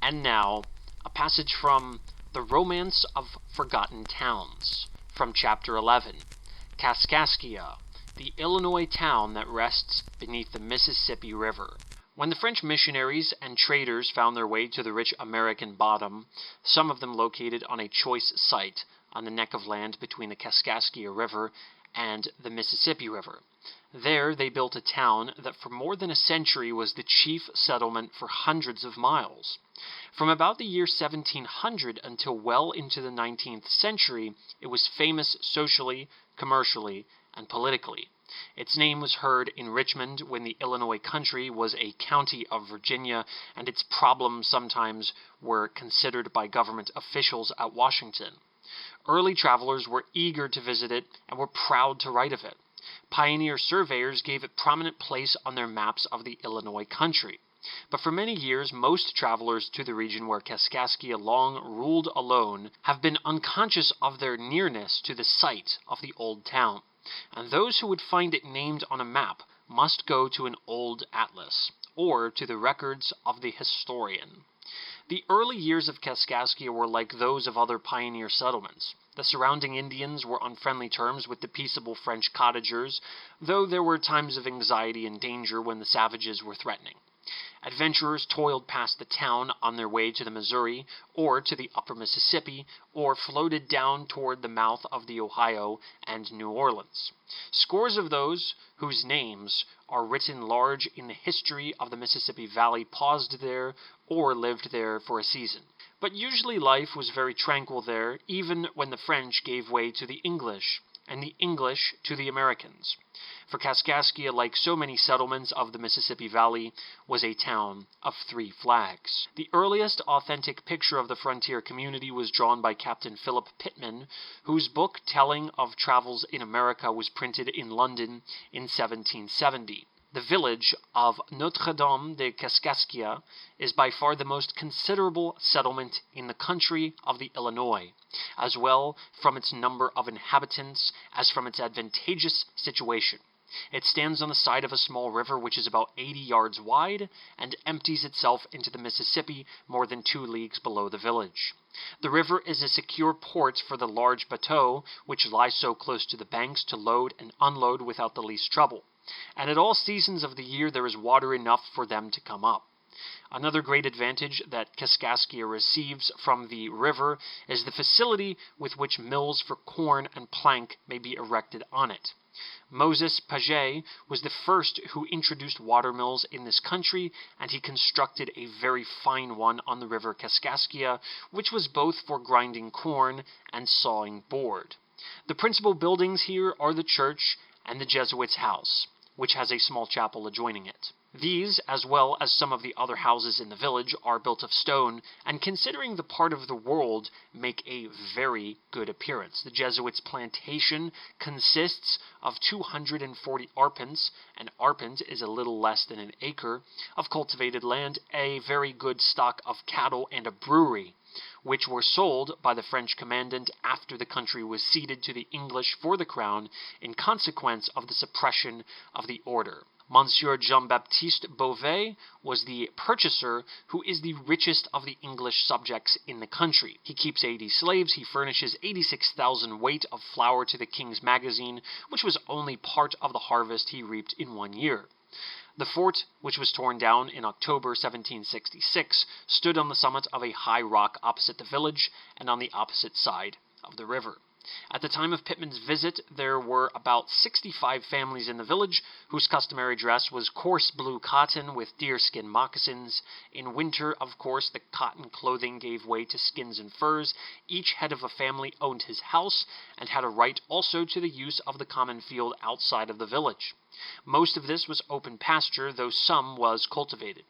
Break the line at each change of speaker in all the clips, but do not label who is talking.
And now, a passage from The Romance of Forgotten Towns, from Chapter 11, Kaskaskia, the Illinois town that rests beneath the Mississippi River. When the French missionaries and traders found their way to the rich American bottom, some of them located on a choice site on the neck of land between the Kaskaskia River and the Mississippi River. There they built a town that for more than a century was the chief settlement for hundreds of miles. From about the year 1700 until well into the 19th century, it was famous socially, commercially, and politically. Its name was heard in Richmond when the Illinois country was a county of Virginia, and its problems sometimes were considered by government officials at Washington. Early travelers were eager to visit it and were proud to write of it. Pioneer surveyors gave it prominent place on their maps of the Illinois country. But for many years, most travelers to the region where Kaskaskia long ruled alone have been unconscious of their nearness to the site of the old town, and those who would find it named on a map must go to an old atlas, or to the records of the historian. The early years of Kaskaskia were like those of other pioneer settlements. The surrounding Indians were on friendly terms with the peaceable French cottagers, though there were times of anxiety and danger when the savages were threatening. Adventurers toiled past the town on their way to the Missouri, or to the upper Mississippi, or floated down toward the mouth of the Ohio and New Orleans. Scores of those whose names are written large in the history of the Mississippi Valley paused there or lived there for a season. But usually life was very tranquil there, even when the French gave way to the English, and the English to the Americans. For Kaskaskia, like so many settlements of the Mississippi Valley, was a town of three flags. The earliest authentic picture of the frontier community was drawn by Captain Philip Pittman, whose book telling of travels in America was printed in London in 1770. The village of Notre-Dame de Kaskaskia is by far the most considerable settlement in the country of the Illinois, as well from its number of inhabitants as from its advantageous situation. It stands on the side of a small river which is about 80 yards wide and empties itself into the Mississippi more than 2 leagues below the village. The river is a secure port for the large bateaux which lie so close to the banks to load and unload without the least trouble, and at all seasons of the year there is water enough for them to come up. Another great advantage that Kaskaskia receives from the river is the facility with which mills for corn and plank may be erected on it. Moses Paget was the first who introduced water mills in this country, and he constructed a very fine one on the river Kaskaskia, which was both for grinding corn and sawing board. The principal buildings here are the church and the Jesuits' house, which has a small chapel adjoining it. These, as well as some of the other houses in the village, are built of stone, and considering the part of the world, make a very good appearance. The Jesuits' plantation consists of 240 arpents. An arpent is a little less than an acre of cultivated land, a very good stock of cattle, and a brewery, which were sold by the French commandant after the country was ceded to the English for the crown in consequence of the suppression of the order. Monsieur Jean-Baptiste Beauvais was the purchaser, who is the richest of the English subjects in the country. He keeps 80 slaves, he furnishes 86,000 weight of flour to the King's magazine, which was only part of the harvest he reaped in 1 year. The fort, which was torn down in October 1766, stood on the summit of a high rock opposite the village and on the opposite side of the river. At the time of Pittman's visit, there were about 65 families in the village, whose customary dress was coarse blue cotton with deerskin moccasins. In winter, of course, the cotton clothing gave way to skins and furs. Each head of a family owned his house, and had a right also to the use of the common field outside of the village. Most of this was open pasture, though some was cultivated.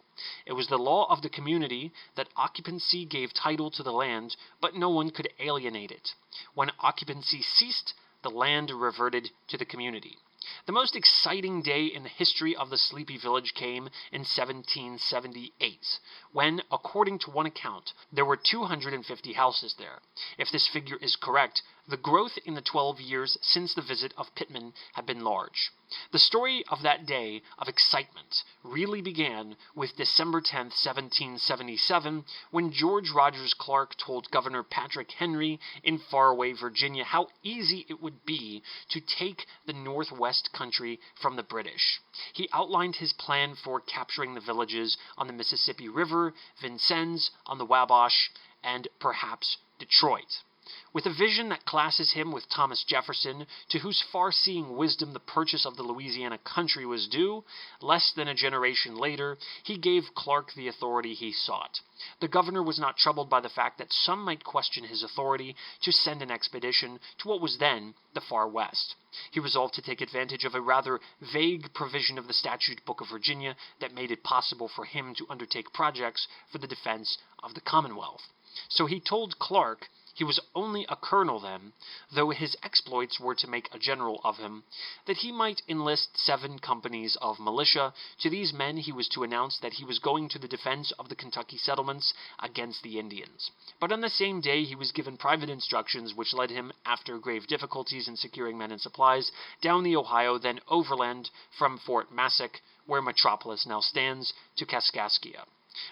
It was the law of the community that occupancy gave title to the land, but no one could alienate it. When occupancy ceased, the land reverted to the community. The most exciting day in the history of the sleepy village came in 1778, when, according to one account, there were 250 houses there. If this figure is correct, The growth in the 12 years since the visit of Pittman had been large. The story of that day of excitement really began with December 10th, 1777, when George Rogers Clark told Governor Patrick Henry in faraway Virginia how easy it would be to take the Northwest country from the British. He outlined his plan for capturing the villages on the Mississippi River, Vincennes on the Wabash, and perhaps Detroit. With a vision that classes him with Thomas Jefferson, to whose far-seeing wisdom the purchase of the Louisiana country was due, less than a generation later, he gave Clark the authority he sought. The governor was not troubled by the fact that some might question his authority to send an expedition to what was then the Far West. He resolved to take advantage of a rather vague provision of the statute book of Virginia that made it possible for him to undertake projects for the defense of the Commonwealth. So he told Clark, he was only a colonel then, though his exploits were to make a general of him, that he might enlist 7 companies of militia. To these men he was to announce that he was going to the defense of the Kentucky settlements against the Indians. But on the same day he was given private instructions which led him, after grave difficulties in securing men and supplies, down the Ohio, then overland from Fort Massac, where Metropolis now stands, to Kaskaskia.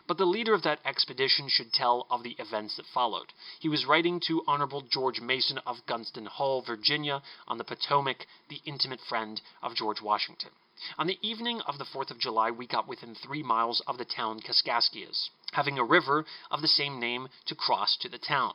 But the leader of that expedition should tell of the events that followed. He was writing to Honorable George Mason of Gunston Hall, Virginia, on the Potomac, the intimate friend of George Washington. On the evening of the 4th of July, we got within 3 miles of the town Kaskaskias, having a river of the same name to cross to the town.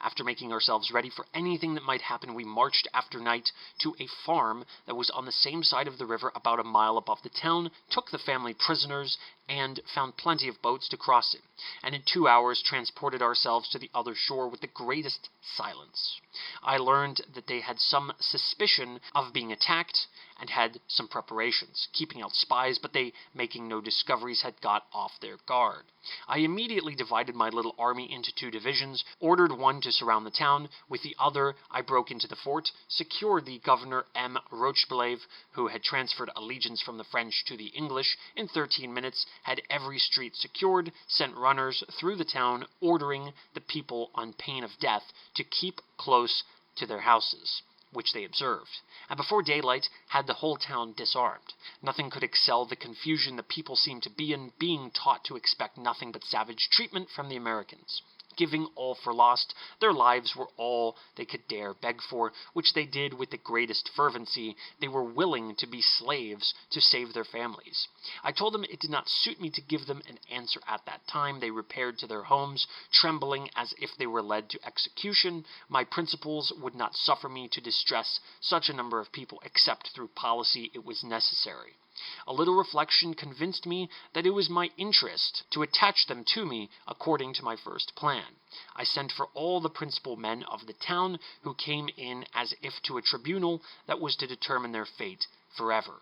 After making ourselves ready for anything that might happen, we marched after night to a farm that was on the same side of the river about a mile above the town, took the family prisoners, and found plenty of boats to cross it, and in 2 hours transported ourselves to the other shore with the greatest silence. I learned that they had some suspicion of being attacked, and had some preparations, keeping out spies, but they, making no discoveries, had got off their guard. I immediately divided my little army into 2 divisions, ordered one to surround the town, with the other I broke into the fort, secured the Governor M. Rocheblave, who had transferred allegiance from the French to the English, in 13 minutes, had every street secured, sent runners through the town, ordering the people on pain of death to keep close to their houses, which they observed, and before daylight had the whole town disarmed. Nothing could excel the confusion the people seemed to be in, being taught to expect nothing but savage treatment from the Americans. Giving all for lost, their lives were all they could dare beg for, which they did with the greatest fervency. They were willing to be slaves to save their families. I told them it did not suit me to give them an answer at that time. They repaired to their homes, trembling as if they were led to execution. My principles would not suffer me to distress such a number of people, except through policy it was necessary. A little reflection convinced me that it was my interest to attach them to me according to my first plan. I sent for all the principal men of the town, who came in as if to a tribunal that was to determine their fate forever,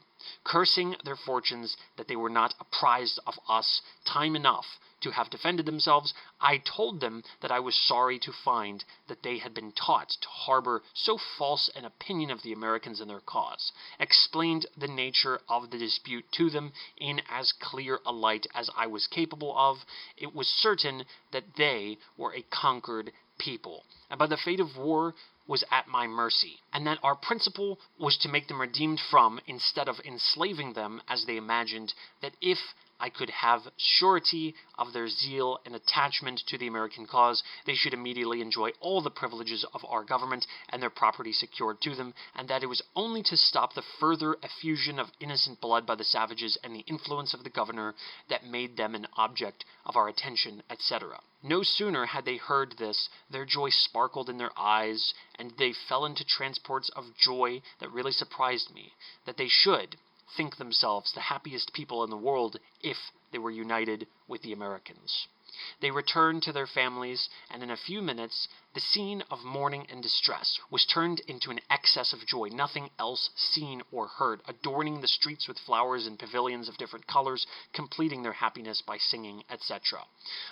cursing their fortunes that they were not apprised of us time enough to have defended themselves. I told them that I was sorry to find that they had been taught to harbor so false an opinion of the Americans and their cause, explained the nature of the dispute to them in as clear a light as I was capable of. It was certain that they were a conquered people, and by the fate of war was at my mercy, and that our principle was to make them redeemed from, instead of enslaving them, as they imagined, that if I could have surety of their zeal and attachment to the American cause, they should immediately enjoy all the privileges of our government and their property secured to them, and that it was only to stop the further effusion of innocent blood by the savages and the influence of the governor that made them an object of our attention, etc. No sooner had they heard this, their joy sparkled in their eyes, and they fell into transports of joy that really surprised me, that they should think themselves the happiest people in the world if they were united with the Americans. They returned to their families, and in a few minutes the scene of mourning and distress was turned into an excess of joy, nothing else seen or heard, adorning the streets with flowers and pavilions of different colors, completing their happiness by singing, etc.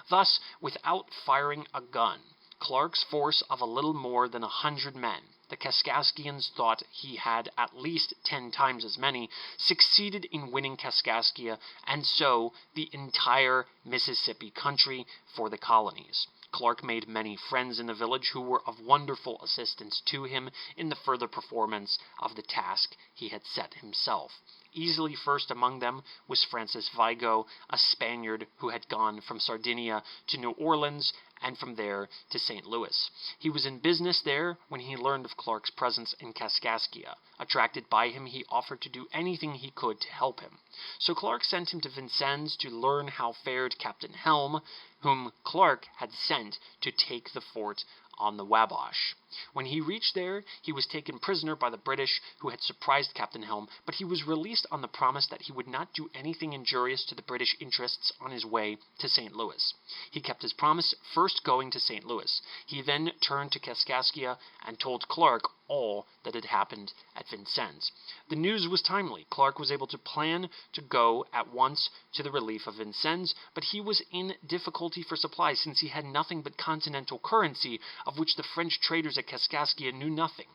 Thus, without firing a gun, Clark's force of a little more than 100 men, the Kaskaskians thought he had at least 10 times as many, succeeded in winning Kaskaskia, and so the entire Mississippi country for the colonies. Clark made many friends in the village who were of wonderful assistance to him in the further performance of the task he had set himself. Easily first among them was Francis Vigo, a Spaniard who had gone from Sardinia to New Orleans and from there to St. Louis. He was in business there when he learned of Clark's presence in Kaskaskia. Attracted by him, he offered to do anything he could to help him. So Clark sent him to Vincennes to learn how fared Captain Helm, whom Clark had sent to take the fort on the Wabash. When he reached there, he was taken prisoner by the British, who had surprised Captain Helm, but he was released on the promise that he would not do anything injurious to the British interests on his way to St. Louis. He kept his promise, first going to St. Louis. He then turned to Kaskaskia and told Clark all that had happened at Vincennes. The news was timely. Clark was able to plan to go at once to the relief of Vincennes, but he was in difficulty for supplies since he had nothing but continental currency, of which the French traders at Kaskaskia knew nothing.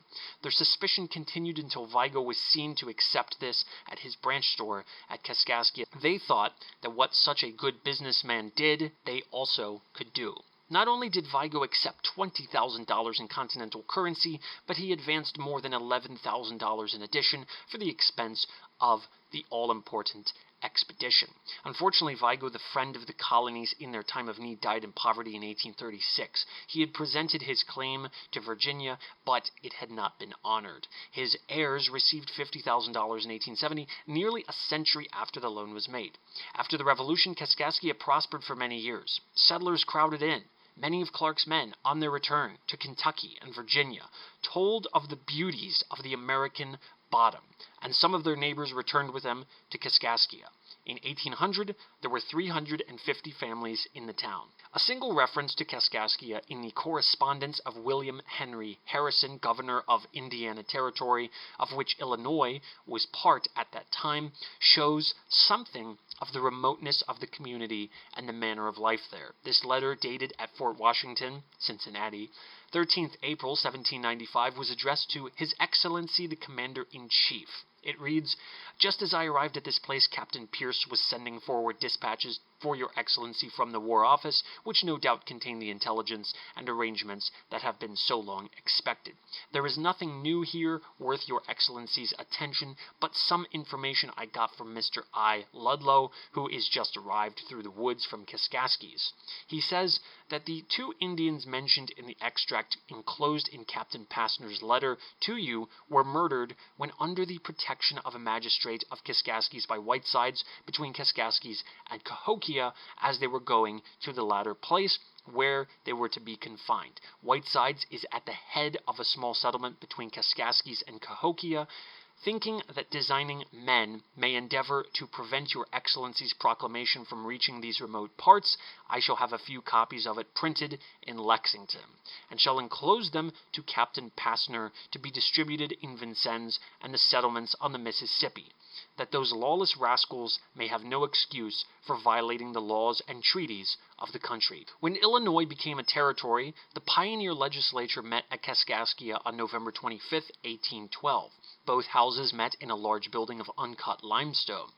Their suspicion continued until Vigo was seen to accept this at his branch store at Kaskaskia. They thought that what such a good businessman did, they also could do. Not only did Vigo accept $20,000 in continental currency, but he advanced more than $11,000 in addition for the expense of the all-important expedition. Unfortunately, Vigo, the friend of the colonies in their time of need, died in poverty in 1836. He had presented his claim to Virginia, but it had not been honored. His heirs received $50,000 in 1870, nearly a century after the loan was made. After the Revolution, Kaskaskia prospered for many years. Settlers crowded in. Many of Clark's men, on their return to Kentucky and Virginia, told of the beauties of the American bottom, and some of their neighbors returned with them to Kaskaskia. In 1800, there were 350 families in the town. A single reference to Kaskaskia in the correspondence of William Henry Harrison, governor of Indiana Territory, of which Illinois was part at that time, shows something of the remoteness of the community and the manner of life there. This letter, dated at Fort Washington, Cincinnati, 13th April 1795, was addressed to His Excellency the Commander-in-Chief. It reads, "Just as I arrived at this place, Captain Pierce was sending forward dispatches for your Excellency from the War Office, which no doubt contain the intelligence and arrangements that have been so long expected. There is nothing new here worth your Excellency's attention, but some information I got from Mr. I. Ludlow, who is just arrived through the woods from Kaskaskias. He says that the 2 Indians mentioned in the extract enclosed in Captain Passner's letter to you were murdered when under the protection of a magistrate of Kaskaskias by Whitesides between Kaskaskias and Cahokia, as they were going to the latter place where they were to be confined. Whitesides is at the head of a small settlement between Kaskaskias and Cahokia. Thinking that designing men may endeavor to prevent your Excellency's proclamation from reaching these remote parts, I shall have a few copies of it printed in Lexington, and shall enclose them to Captain Passner to be distributed in Vincennes and the settlements on the Mississippi, that those lawless rascals may have no excuse for violating the laws and treaties of the country." When Illinois became a territory, the pioneer legislature met at Kaskaskia on November 25, 1812. Both houses met in a large building of uncut limestone,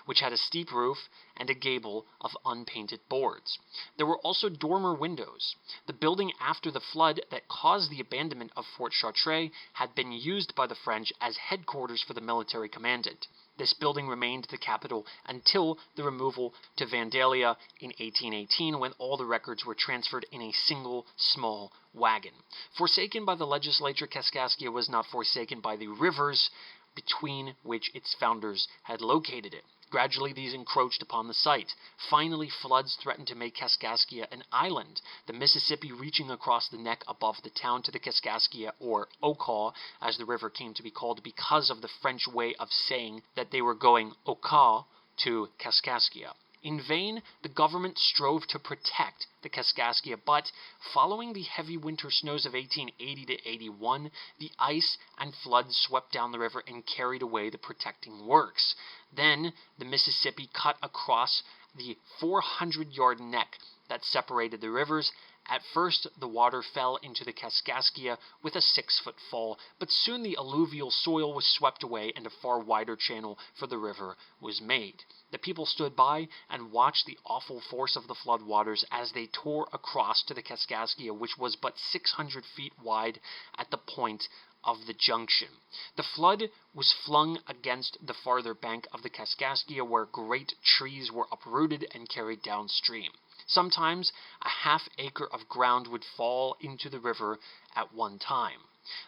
which had a steep roof and a gable of unpainted boards. There were also dormer windows. The building after the flood that caused the abandonment of Fort Chartres had been used by the French as headquarters for the military commandant. This building remained the capital until the removal to Vandalia in 1818, when all the records were transferred in a single small wagon. Forsaken by the legislature, Kaskaskia was not forsaken by the rivers between which its founders had located it. Gradually these encroached upon the site. Finally, floods threatened to make Kaskaskia an island, the Mississippi reaching across the neck above the town to the Kaskaskia, or Okaw, as the river came to be called because of the French way of saying that they were going Okaw to Kaskaskia. In vain, the government strove to protect the Kaskaskia, but following the heavy winter snows of 1880 to 81, the ice and floods swept down the river and carried away the protecting works. Then the Mississippi cut across the 400-yard neck that separated the rivers. At first, the water fell into the Kaskaskia with a 6-foot fall, but soon the alluvial soil was swept away and a far wider channel for the river was made. The people stood by and watched the awful force of the flood waters as they tore across to the Kaskaskia, which was but 600 feet wide at the point of the junction. The flood was flung against the farther bank of the Kaskaskia, where great trees were uprooted and carried downstream. Sometimes a half-acre of ground would fall into the river at one time.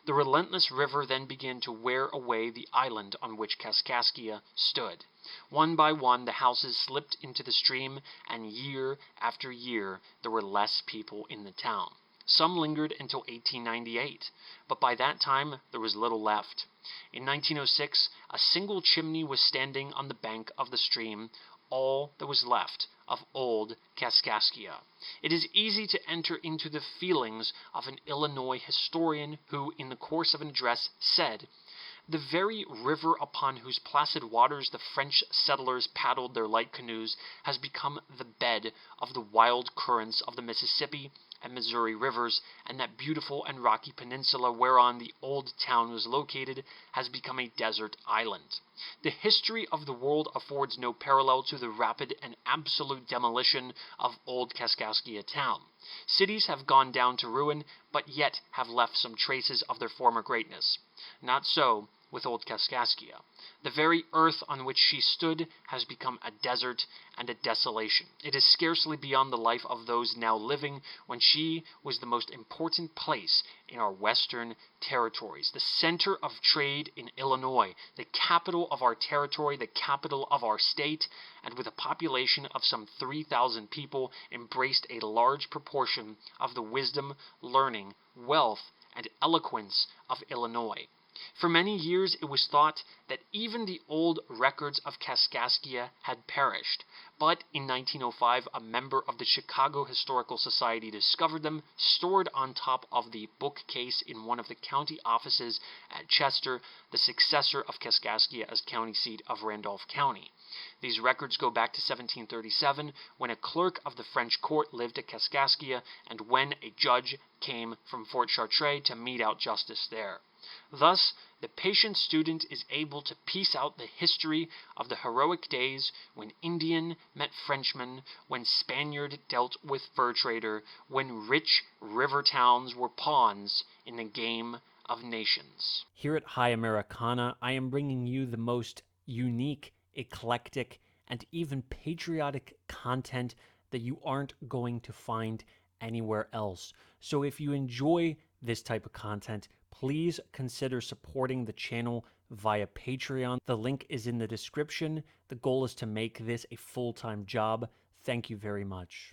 The relentless river then began to wear away the island on which Kaskaskia stood. One by one, the houses slipped into the stream, and year after year, there were less people in the town. Some lingered until 1898, but by that time there was little left. In 1906, a single chimney was standing on the bank of the stream, all that was left of old Kaskaskia. It is easy to enter into the feelings of an Illinois historian who, in the course of an address, said, "The very river upon whose placid waters the French settlers paddled their light canoes has become the bed of the wild currents of the Mississippi and Missouri rivers, and that beautiful and rocky peninsula whereon the old town was located has become a desert island. The history of the world affords no parallel to the rapid and absolute demolition of old Kaskaskia town. Cities have gone down to ruin, but yet have left some traces of their former greatness. Not so with old Kaskaskia. The very earth on which she stood has become a desert and a desolation. It is scarcely beyond the life of those now living when she was the most important place in our western territories, the center of trade in Illinois, the capital of our territory, the capital of our state, and with a population of some 3,000 people, embraced a large proportion of the wisdom, learning, wealth, and eloquence of Illinois. For many years it was thought that even the old records of Kaskaskia had perished, but in 1905 a member of the Chicago Historical Society discovered them, stored on top of the bookcase in one of the county offices at Chester, the successor of Kaskaskia as county seat of Randolph County. These records go back to 1737, when a clerk of the French court lived at Kaskaskia, and when a judge came from Fort Chartres to mete out justice there. Thus, the patient student is able to piece out the history of the heroic days when Indian met Frenchman, when Spaniard dealt with fur trader, when rich river towns were pawns in the game of nations. Here at High Americana, I am bringing you the most unique, eclectic, and even patriotic content that you aren't going to find anywhere else. So if you enjoy this type of content, please consider supporting the channel via Patreon. The link is in the description. The goal is to make this a full-time job. Thank you very much.